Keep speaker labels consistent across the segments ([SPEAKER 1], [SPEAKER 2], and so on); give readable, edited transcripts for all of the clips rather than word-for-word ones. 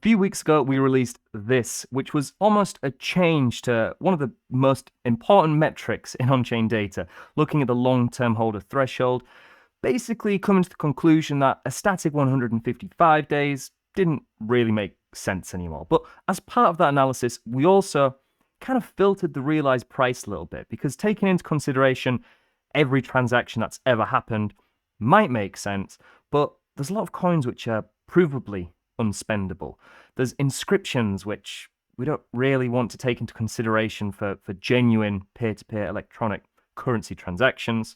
[SPEAKER 1] few weeks ago, we released this, which was almost a change to one of the most important metrics in on-chain data, looking at the long-term holder threshold, basically coming to the conclusion that a static 155 days didn't really make sense anymore. But as part of that analysis, we also kind of filtered the realized price a little bit, because taking into consideration every transaction that's ever happened might make sense, but there's a lot of coins which are provably unspendable. There's inscriptions which we don't really want to take into consideration for genuine peer-to-peer electronic currency transactions.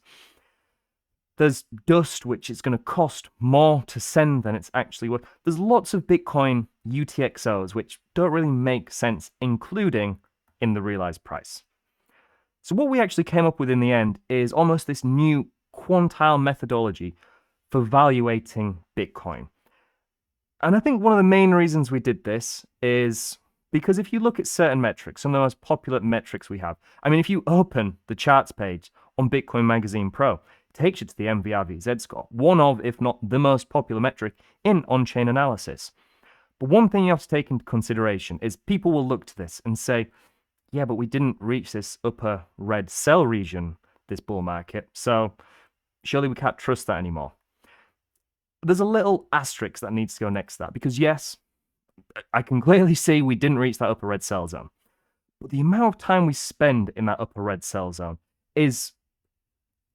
[SPEAKER 1] There's dust, which is going to cost more to send than it's actually worth. There's lots of Bitcoin UTXOs which don't really make sense, including in the realized price. So what we actually came up with in the end is almost this new quantile methodology for valuating Bitcoin. And I think one of the main reasons we did this is because if you look at certain metrics, some of the most popular metrics we have, I mean, if you open the charts page on Bitcoin Magazine Pro, it takes you to the MVRV Z-score, one of, if not the most popular metric in on-chain analysis. But one thing you have to take into consideration is people will look to this and say, yeah, but we didn't reach this upper red sell region, this bull market, so surely we can't trust that anymore. There's a little asterisk that needs to go next to that, because yes, I can clearly see we didn't reach that upper red sell zone. But the amount of time we spend in that upper red sell zone is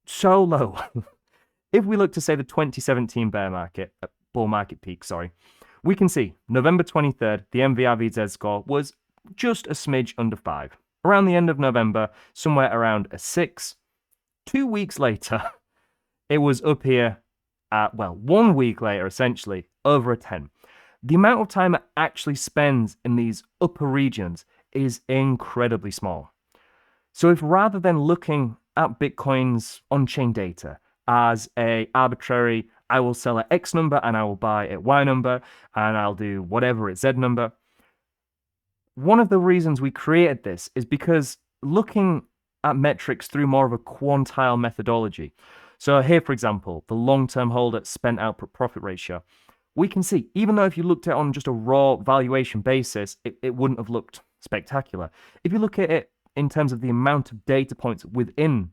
[SPEAKER 1] so low. If we look to, say, the 2017 bull market peak, we can see November 23rd, the MVRV Z-score was just a smidge under 5. Around the end of November, somewhere around a 6. 2 weeks later, it was up here at, well, 1 week later, essentially, over a 10. The amount of time it actually spends in these upper regions is incredibly small. So if rather than looking at Bitcoin's on-chain data as a arbitrary, I will sell at X number and I will buy at Y number and I'll do whatever at Z number, one of the reasons we created this is because looking at metrics through more of a quantile methodology. So here, for example, the long-term holder spent output profit ratio, we can see, even though if you looked at it on just a raw valuation basis, it wouldn't have looked spectacular. If you look at it in terms of the amount of data points within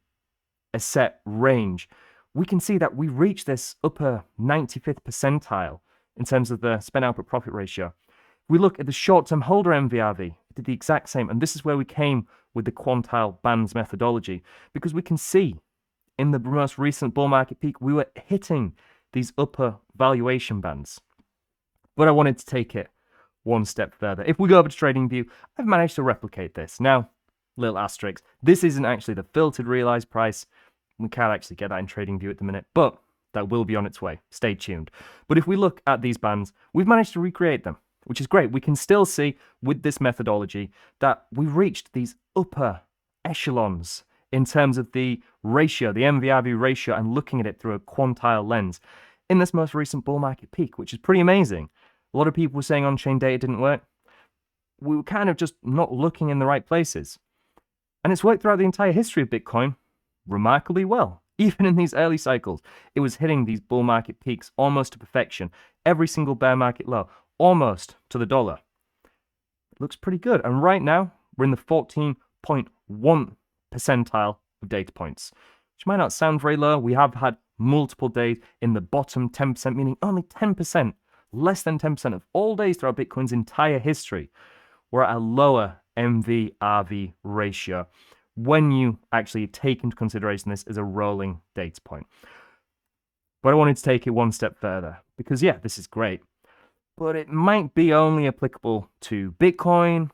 [SPEAKER 1] a set range, we can see that we reach this upper 95th percentile in terms of the spent output profit ratio. We look at the short-term holder MVRV, it did the exact same, and this is where we came with the quantile bands methodology, because we can see in the most recent bull market peak, we were hitting these upper valuation bands. But I wanted to take it one step further. If we go over to TradingView, I've managed to replicate this. Now, little asterisk, this isn't actually the filtered realized price. We can't actually get that in TradingView at the minute, but that will be on its way. Stay tuned. But if we look at these bands, we've managed to recreate them, which is great. We can still see with this methodology that we reached these upper echelons in terms of the ratio, the MVRV ratio, and looking at it through a quantile lens in this most recent bull market peak, which is pretty amazing. A lot of people were saying on-chain data didn't work. We were kind of just not looking in the right places. And it's worked throughout the entire history of Bitcoin remarkably well. Even in these early cycles, it was hitting these bull market peaks almost to perfection. Every single bear market low, almost to the dollar. It looks pretty good. And right now, we're in the 14.1 percentile of data points, which might not sound very low. We have had multiple days in the bottom 10%, meaning only 10%, less than 10% of all days throughout Bitcoin's entire history were at a lower MVRV ratio when you actually take into consideration this as a rolling data point. But I wanted to take it one step further because, yeah, this is great, but it might be only applicable to Bitcoin.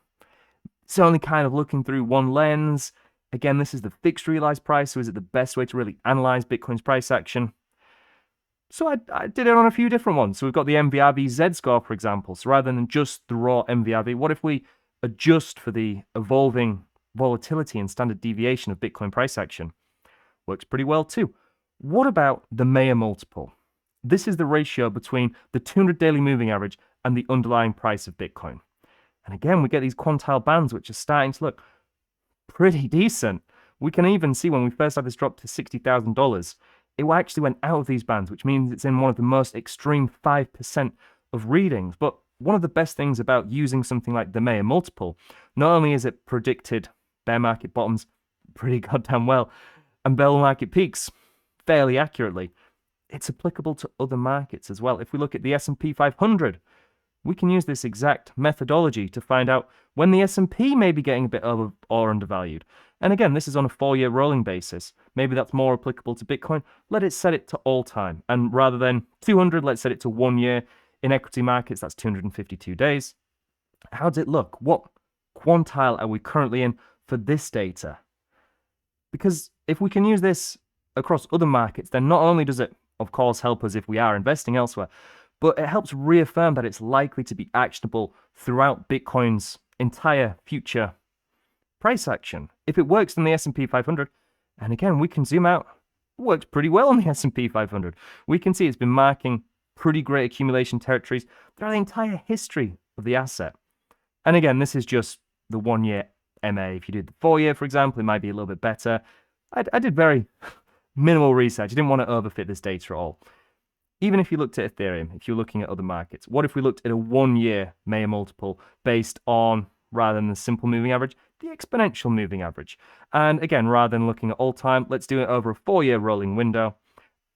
[SPEAKER 1] It's only kind of looking through one lens. Again, this is the fixed realized price, so is it the best way to really analyze Bitcoin's price action? So I did it on a few different ones. So we've got the MVRV Z-score, for example. So rather than just the raw MVRV, what if we adjust for the evolving volatility and standard deviation of Bitcoin price action? Works pretty well too. What about the Mayer multiple? This is the ratio between the 200 daily moving average and the underlying price of Bitcoin. And again, we get these quantile bands, which are starting to look pretty decent. We can even see when we first had this drop to $60,000, it actually went out of these bands, which means it's in one of the most extreme 5% of readings. But one of the best things about using something like the Mayer multiple, not only is it predicted bear market bottoms pretty goddamn well and bear market peaks fairly accurately, it's applicable to other markets as well. If we look at the S&P 500, we can use this exact methodology to find out when the S&P may be getting a bit over or undervalued. And again, this is on a 4-year rolling basis. Maybe that's more applicable to Bitcoin. Let it set it to all time. And rather than 200, let's set it to 1 year. In equity markets, that's 252 days. How does it look? What quantile are we currently in for this data? Because if we can use this across other markets, then not only does it, of course, help us if we are investing elsewhere, but it helps reaffirm that it's likely to be actionable throughout Bitcoin's entire future price action. If it works in the S&P 500, and again, we can zoom out, it works pretty well on the S&P 500. We can see it's been marking pretty great accumulation territories throughout the entire history of the asset. And again, this is just the 1 year MA. If you did the 4 year, for example, it might be a little bit better. I did very minimal research. I didn't want to overfit this data at all. Even if you looked at Ethereum, if you're looking at other markets, what if we looked at a 1 year Mayer multiple based on, rather than the simple moving average, the exponential moving average? And again, rather than looking at all time, let's do it over a 4 year rolling window.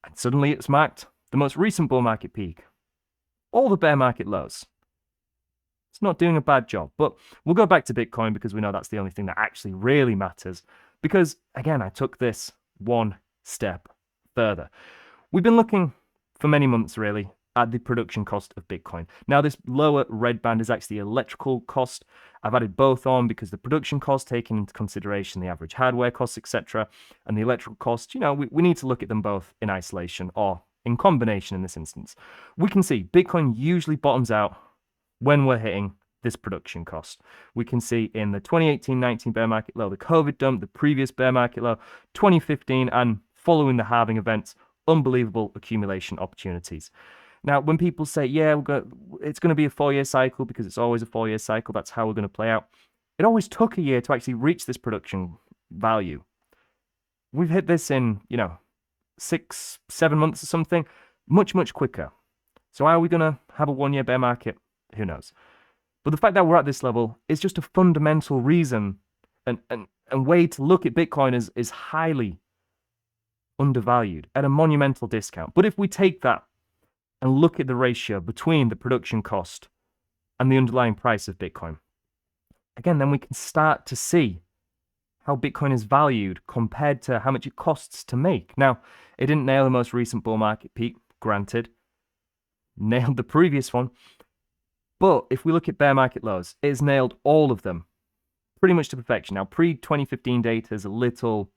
[SPEAKER 1] And suddenly it's marked the most recent bull market peak, all the bear market lows. It's not doing a bad job, but we'll go back to Bitcoin because we know that's the only thing that actually really matters. Because again, I took this one step further. We've been looking for many months really at the production cost of Bitcoin. Now this lower red band is actually electrical cost. I've added both on because the production cost, taking into consideration the average hardware costs, etc., and the electrical cost, we need to look at them both in isolation or in combination in this instance. We can see Bitcoin usually bottoms out when we're hitting this production cost. We can see in the 2018-19 bear market low, the COVID dump, the previous bear market low, 2015, and following the halving events, unbelievable accumulation opportunities. Now, when people say, yeah, it's going to be a 4 year cycle because it's always a 4 year cycle, that's how we're going to play out. It always took a year to actually reach this production value. We've hit this in, 6-7 months or something, much, much quicker. So are we going to have a 1 year bear market? Who knows? But the fact that we're at this level is just a fundamental reason and way to look at Bitcoin is highly undervalued at a monumental discount. But if we take that and look at the ratio between the production cost and the underlying price of Bitcoin, again, then we can start to see how Bitcoin is valued compared to how much it costs to make. Now, it didn't nail the most recent bull market peak, granted. Nailed the previous one. But if we look at bear market lows, it's nailed all of them pretty much to perfection. Now, pre-2015 data is a little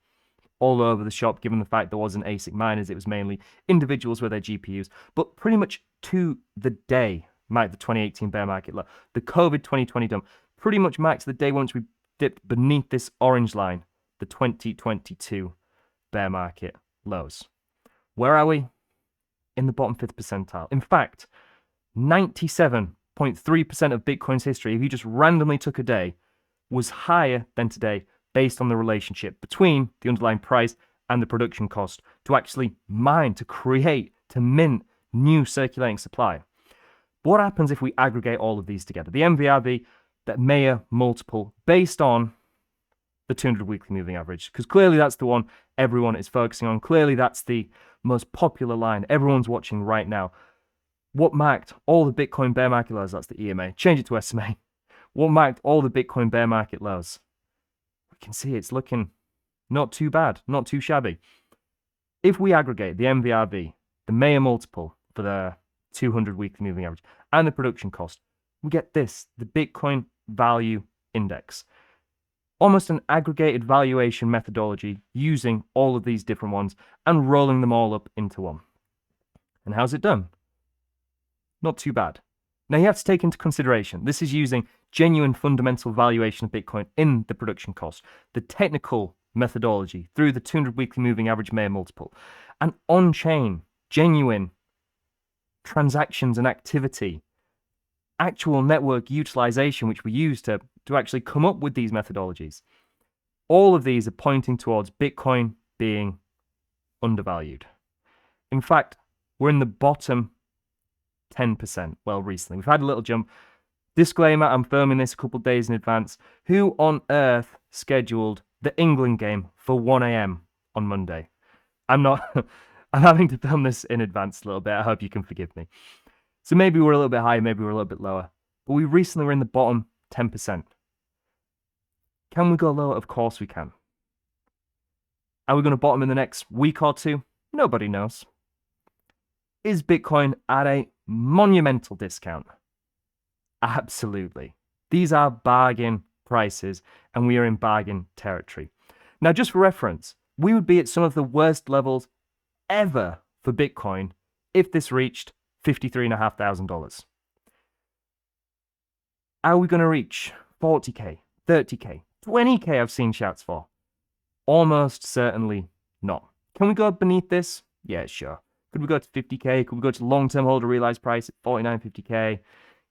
[SPEAKER 1] all over the shop, given the fact there wasn't ASIC miners, it was mainly individuals with their GPUs. But pretty much to the day marked the 2018 bear market low. The COVID 2020 dump pretty much marks the day once we dipped beneath this orange line, the 2022 bear market lows. Where are we? In the bottom 5th percentile. In fact, 97.3% of Bitcoin's history, if you just randomly took a day, was higher than today based on the relationship between the underlying price and the production cost to actually mine, to create, to mint new circulating supply. What happens if we aggregate all of these together? The MVRV, that Mayer multiple, based on the 200 weekly moving average, because clearly that's the one everyone is focusing on. Clearly that's the most popular line everyone's watching right now. What marked all the Bitcoin bear market lows? That's the EMA. Change it to SMA. What marked all the Bitcoin bear market lows? We can see it's looking not too bad, not too shabby. If we aggregate the MVRV, the Mayer multiple for the 200 weekly moving average, and the production cost, we get this, the Bitcoin Value Index. Almost an aggregated valuation methodology using all of these different ones and rolling them all up into one. And how's it done? Not too bad. Now you have to take into consideration, this is using genuine fundamental valuation of Bitcoin in the production cost, the technical methodology through the 200 weekly moving average Mayer multiple, and on-chain, genuine transactions and activity, actual network utilization, which we use to actually come up with these methodologies. All of these are pointing towards Bitcoin being undervalued. In fact, we're in the bottom 10%. Well, recently. We've had a little jump. Disclaimer, I'm filming this a couple of days in advance. Who on earth scheduled the England game for 1 a.m. on Monday? I'm having to film this in advance a little bit. I hope you can forgive me. So maybe we're a little bit higher, maybe we're a little bit lower. But we recently were in the bottom 10%. Can we go lower? Of course we can. Are we going to bottom in the next week or two? Nobody knows. Is Bitcoin at a monumental discount? Absolutely. These are bargain prices, and we are in bargain territory. Now, just for reference, we would be at some of the worst levels ever for Bitcoin if this reached $53,500. Are we going to reach 40K, 30K, 20K I've seen shouts for? Almost certainly not. Can we go beneath this? Yeah, sure. Could we go to 50K? Could we go to long-term holder realized price at 49, 50K?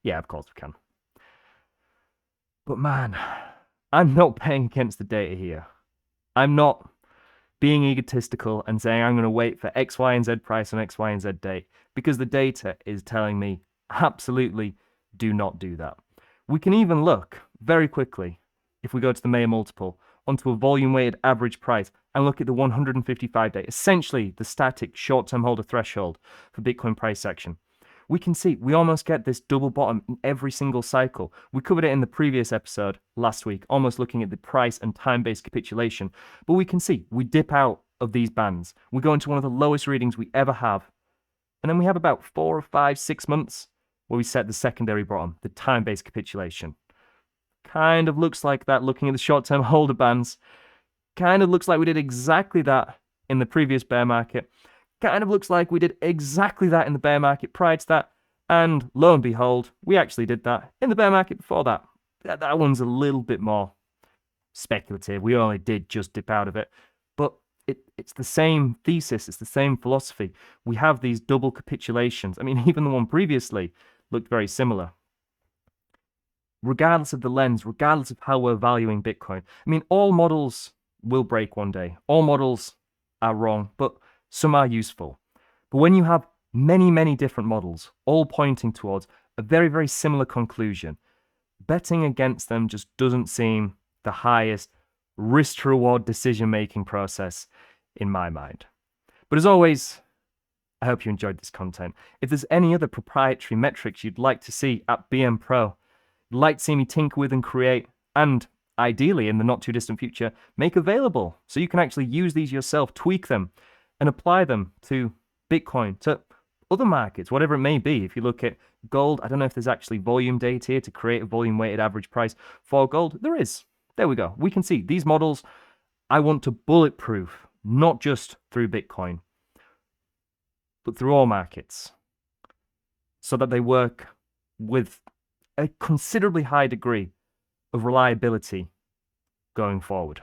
[SPEAKER 1] Yeah, of course we can. But man, I'm not playing against the data here. I'm not being egotistical and saying I'm going to wait for X, Y, and Z price on X, Y, and Z date, because the data is telling me absolutely do not do that. We can even look very quickly, if we go to the Mayer multiple, onto a volume-weighted average price and look at the 155-day, essentially the static short-term holder threshold for Bitcoin price action. We can see we almost get this double bottom in every single cycle. We covered it in the previous episode last week, almost looking at the price and time-based capitulation. But we can see we dip out of these bands. We go into one of the lowest readings we ever have. And then we have about 4 or 5, 6 months where we set the secondary bottom, the time-based capitulation. Kind of looks like that looking at the short-term holder bands. Kind of looks like we did exactly that in the previous bear market. Kind of looks like we did exactly that in the bear market prior to that. And lo and behold, we actually did that in the bear market before that. That one's a little bit more speculative. We only did just dip out of it. But it's the same thesis. It's the same philosophy. We have these double capitulations. I mean, even the one previously looked very similar. Regardless of the lens, regardless of how we're valuing Bitcoin. I mean, all models will break one day. All models are wrong, but some are useful. But when you have many, many different models, all pointing towards a very, very similar conclusion, betting against them just doesn't seem the highest risk-to-reward decision-making process in my mind. But as always, I hope you enjoyed this content. If there's any other proprietary metrics you'd like to see at BM Pro, you'd like to see me tinker with and create, and ideally in the not too distant future, make available so you can actually use these yourself, tweak them, and apply them to Bitcoin, to other markets, whatever it may be. If you look at gold, I don't know if there's actually volume data here to create a volume-weighted average price for gold. There is. There we go. We can see these models I want to bulletproof, not just through Bitcoin, but through all markets, so that they work with a considerably high degree of reliability going forward.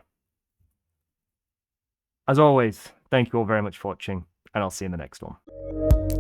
[SPEAKER 1] As always, thank you all very much for watching, and I'll see you in the next one.